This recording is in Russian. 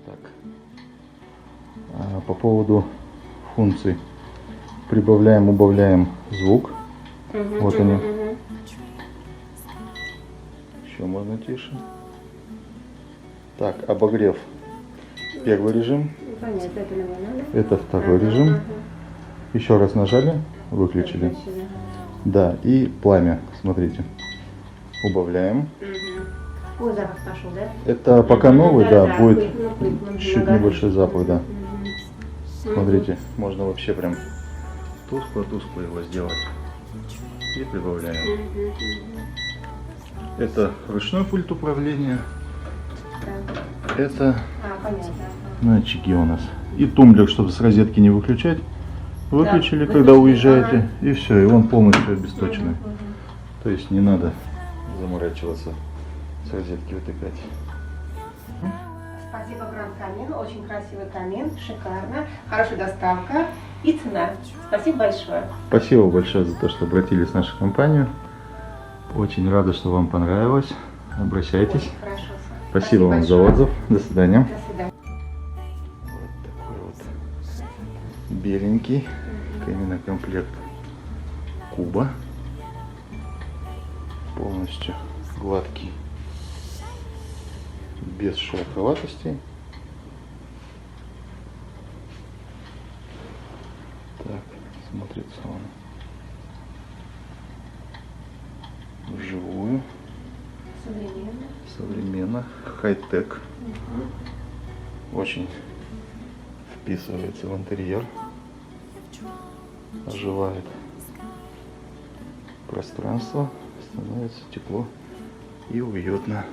Так. По поводу функций. Прибавляем, убавляем звук. Вот они. Еще можно тише. Так, обогрев. Первый режим. Понятно, это нам надо. Это второй режим. Еще раз нажали, выключили. Да, и пламя. Смотрите. Убавляем. Ой, запах пошел, да? Это пока новый, да, будет пыль, чуть небольшой запах, да. Смотрите, можно вообще прям тускло-тускло его сделать. И прибавляем. Это ручной пульт управления. Это Понятно. датчики у нас. И тумблер, чтобы с розетки не выключать. Выключили, Да, когда выключили, уезжаете, и все, и он полностью обесточенный. То есть не надо заморачиваться с розетки вытыкать. Спасибо, Гранд Камин. Очень красивый камин, шикарно, хорошая доставка и цена. Спасибо большое. Спасибо большое за то, что обратились в нашу компанию. Очень рада, что вам понравилось. Обращайтесь. Очень хорошо. Спасибо вам за большое. отзыв. До свидания. До свидания. Вот такой вот беленький комплект куба. Полностью гладкий, без шероховатостей. Так, смотрится он вживую. Современно, хай-тек. Очень вписывается в интерьер, оживает пространство, становится тепло и уютно.